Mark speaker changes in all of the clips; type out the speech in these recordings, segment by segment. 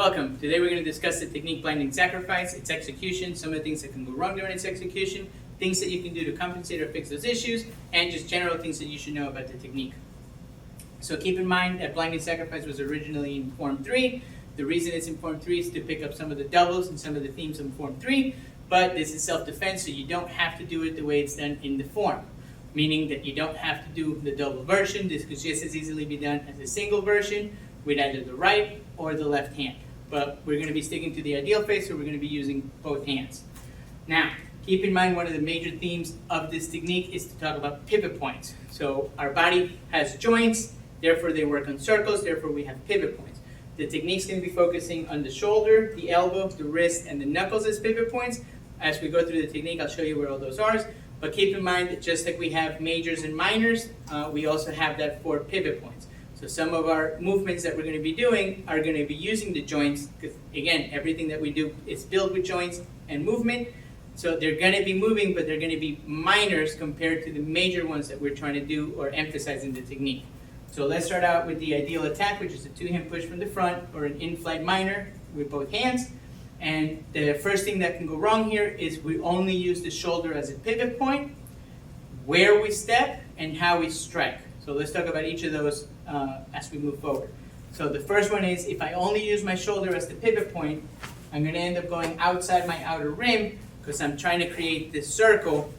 Speaker 1: Welcome. Today we're going to discuss the technique blinding sacrifice, its execution, some of the things that can go wrong during its execution, things that you can do to compensate or fix those issues, and just general things that you should know about the technique. So keep in mind that blinding sacrifice was originally in Form 3. The reason it's in Form 3 is to pick up some of the doubles and some of the themes in Form 3, but this is self-defense, so you don't have to do it the way it's done in the form. Meaning that you don't have to do the double version. This could just as easily be done as a single version with either the right or the left hand. But we're going to be sticking to the ideal face, so we're going to be using both hands. Now, keep in mind one of the major themes of this technique is to talk about pivot points. So our body has joints, therefore they work on circles, therefore we have pivot points. The technique's going to be focusing on the shoulder, the elbow, the wrist, and the knuckles as pivot points. As we go through the technique, I'll show you where all those are. But keep in mind that just like we have majors and minors, we also have that for pivot points. So some of our movements that we're going to be doing are going to be using the joints, because again, everything that we do is built with joints and movement. So they're going to be moving, but they're going to be minors compared to the major ones that we're trying to do or emphasize in the technique. So let's start out with the ideal attack, which is a two-hand push from the front or an in-flight minor with both hands. And the first thing that can go wrong here is we only use the shoulder as a pivot point, where we step, and how we strike. So let's talk about each of those as we move forward. So the first one is if I only use my shoulder as the pivot point, I'm going to end up going outside my outer rim because I'm trying to create this circle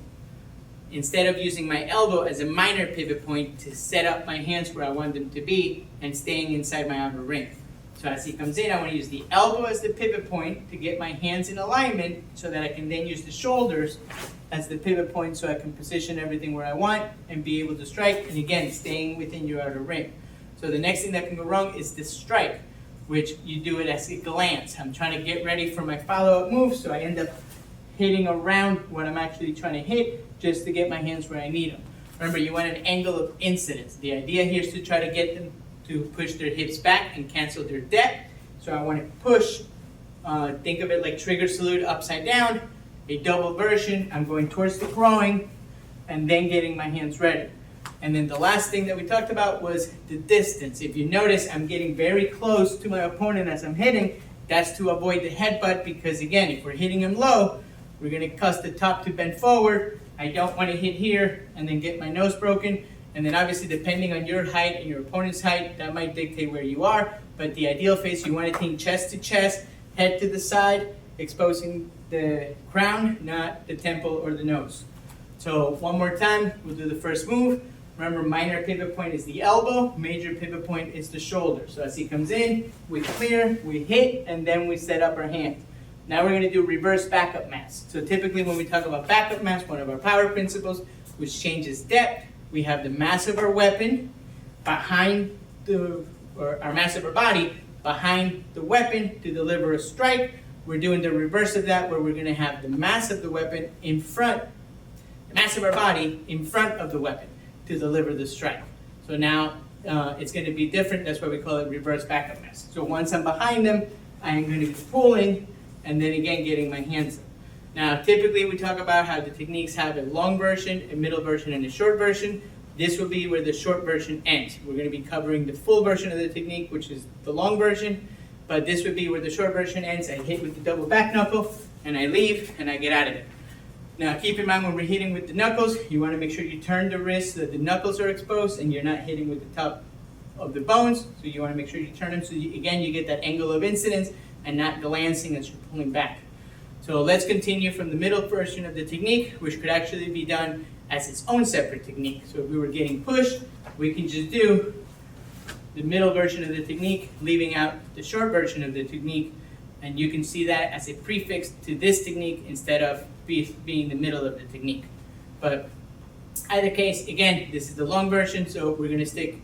Speaker 1: instead of using my elbow as a minor pivot point to set up my hands where I want them to be and staying inside my outer rim. So as he comes in, I want to use the elbow as the pivot point to get my hands in alignment so that I can then use the shoulders as the pivot point so I can position everything where I want and be able to strike, and again, staying within your outer rim. So the next thing that can go wrong is the strike, which you do it as a glance. I'm trying to get ready for my follow-up move, so I end up hitting around what I'm actually trying to hit just to get my hands where I need them. Remember, you want an angle of incidence. The idea here is to try to get them to push their hips back and cancel their depth. So I want to push, think of it like trigger salute upside down, a double version. I'm going towards the throwing and then getting my hands ready. And then the last thing that we talked about was the distance. If you notice, I'm getting very close to my opponent as I'm hitting. That's to avoid the headbutt because, again, if we're hitting him low, we're going to cause the top to bend forward. I don't want to hit here and then get my nose broken. And then obviously, depending on your height and your opponent's height, that might dictate where you are. But the ideal face, you want to think chest to chest, head to the side, exposing the crown, not the temple or the nose. So one more time, we'll do the first move. Remember, minor pivot point is the elbow, major pivot point is the shoulder. So as he comes in, we clear, we hit, and then we set up our hand. Now we're going to do reverse backup mass. So typically when we talk about backup mass, one of our power principles, which changes depth, we have the mass of our weapon behind our mass of our body behind the weapon to deliver a strike. We're doing the reverse of that, where we're going to have the mass of the weapon in front, the mass of our body in front of the weapon to deliver the strike. So now it's going to be different. That's why we call it reverse backup mass. So once I'm behind them, I am going to be pulling and then again getting my hands up. Now, typically we talk about how the techniques have a long version, a middle version, and a short version. This will be where the short version ends. We're going to be covering the full version of the technique, which is the long version, but this would be where the short version ends. I hit with the double back knuckle, and I leave, and I get out of it. Now, keep in mind when we're hitting with the knuckles, you want to make sure you turn the wrist so that the knuckles are exposed, and you're not hitting with the top of the bones, so you want to make sure you turn them so, again, you get that angle of incidence and not glancing as you're pulling back. So let's continue from the middle version of the technique, which could actually be done as its own separate technique. So if we were getting pushed, we can just do the middle version of the technique, leaving out the short version of the technique, and you can see that as a prefix to this technique instead of being the middle of the technique. But either case, again, this is the long version, so we're going to stick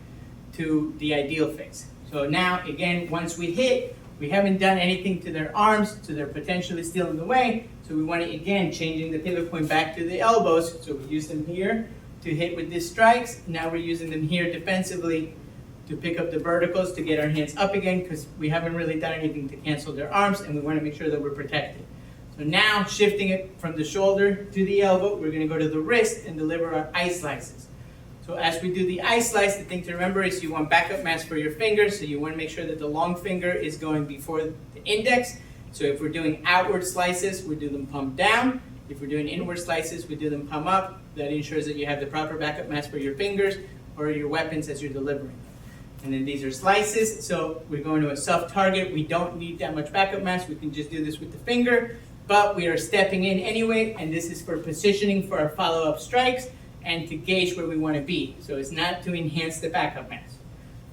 Speaker 1: to the ideal face. So now, again, once we hit, we haven't done anything to their arms, so they're potentially still in the way. So we want to, again, changing the pivot point back to the elbows. So we use them here to hit with these strikes. Now we're using them here defensively to pick up the verticals to get our hands up again, because we haven't really done anything to cancel their arms, and we want to make sure that we're protected. So now, shifting it from the shoulder to the elbow, we're going to go to the wrist and deliver our ice slices. So So as we do the eye slice, the thing to remember is you want backup mass for your fingers, so you want to make sure that the long finger is going before the index. So if we're doing outward slices, we do them palm down. If we're doing inward slices, we do them palm up. That ensures that you have the proper backup mass for your fingers or your weapons as you're delivering. And then these are slices, so we're going to a soft target. We don't need that much backup mass. We can just do this with the finger, but we are stepping in anyway, and this is for positioning for our follow-up strikes and to gauge where we want to be. So it's not to enhance the backup mass.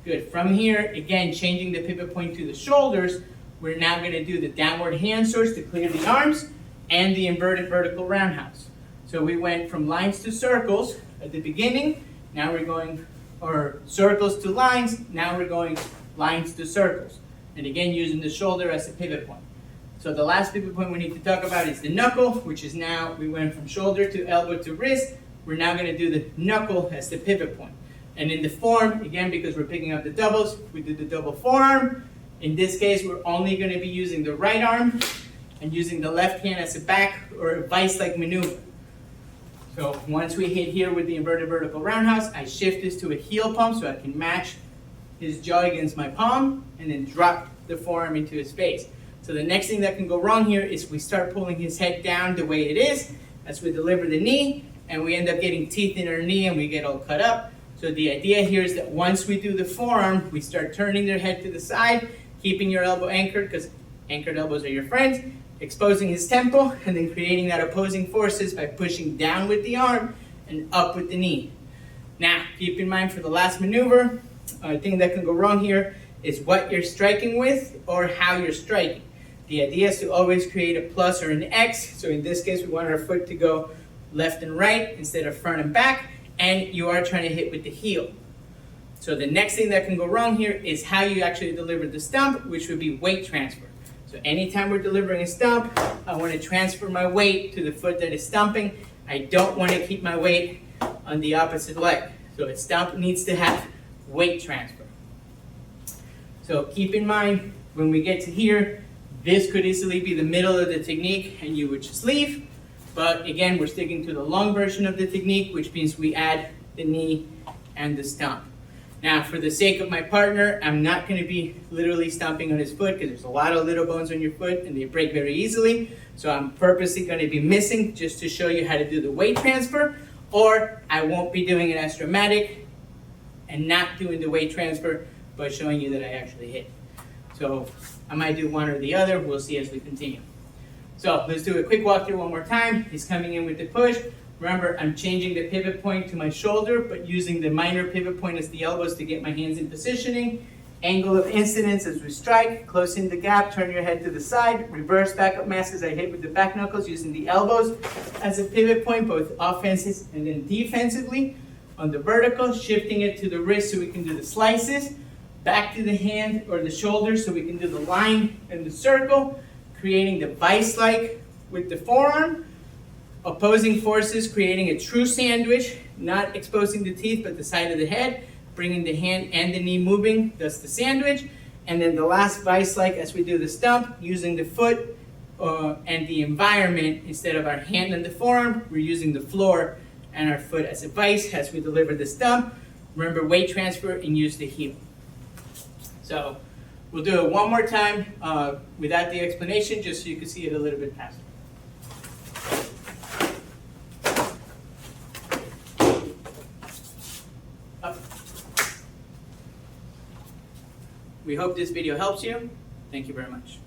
Speaker 1: Good. From here, again, changing the pivot point to the shoulders, we're now going to do the downward hand swords to clear the arms and the inverted vertical roundhouse. So we went from lines to circles at the beginning. Now we're going, or circles to lines. Now we're going lines to circles. And again, using the shoulder as a pivot point. So the last pivot point we need to talk about is the knuckle, which is now, we went from shoulder to elbow to wrist. We're now going to do the knuckle as the pivot point. And in the form, again, because we're picking up the doubles, we do the double forearm. In this case, we're only going to be using the right arm and using the left hand as a back or a vice-like maneuver. So once we hit here with the inverted vertical roundhouse, I shift this to a heel pump so I can match his jaw against my palm and then drop the forearm into his face. So the next thing that can go wrong here is we start pulling his head down the way it is as we deliver the knee, and we end up getting teeth in our knee and we get all cut up. So the idea here is that once we do the forearm, we start turning their head to the side, keeping your elbow anchored, because anchored elbows are your friends, exposing his tempo, and then creating that opposing forces by pushing down with the arm and up with the knee. Now, keep in mind for the last maneuver, a thing that can go wrong here is what you're striking with or how you're striking. The idea is to always create a plus or an X. So in this case, we want our foot to go left and right instead of front and back, and you are trying to hit with the heel. So the next thing that can go wrong here is how you actually deliver the stomp, which would be weight transfer. So anytime we're delivering a stomp, I want to transfer my weight to the foot that is stomping. I don't want to keep my weight on the opposite leg. So a stomp needs to have weight transfer. So keep in mind, when we get to here, this could easily be the middle of the technique and you would just leave. But again, we're sticking to the long version of the technique, which means we add the knee and the stomp. Now, for the sake of my partner, I'm not going to be literally stomping on his foot because there's a lot of little bones on your foot and they break very easily. So I'm purposely going to be missing just to show you how to do the weight transfer, or I won't be doing it as dramatic and not doing the weight transfer, but showing you that I actually hit. So I might do one or the other. We'll see as we continue. So let's do a quick walkthrough one more time. He's coming in with the push. Remember, I'm changing the pivot point to my shoulder, but using the minor pivot point as the elbows to get my hands in positioning. Angle of incidence as we strike, close in the gap, turn your head to the side, reverse backup mass as I hit with the back knuckles, using the elbows as a pivot point, both offensive and then defensively. On the vertical, shifting it to the wrist so we can do the slices. Back to the hand or the shoulder so we can do the line and the circle. Creating the vice-like with the forearm. Opposing forces, creating a true sandwich, not exposing the teeth but the side of the head, bringing the hand and the knee moving, thus the sandwich. And then the last vice-like as we do the stomp, using the foot and the environment instead of our hand and the forearm, we're using the floor and our foot as a vice as we deliver the stomp. Remember, weight transfer and use the heel. So we'll do it one more time without the explanation, just so you can see it a little bit faster. Up. We hope this video helps you. Thank you very much.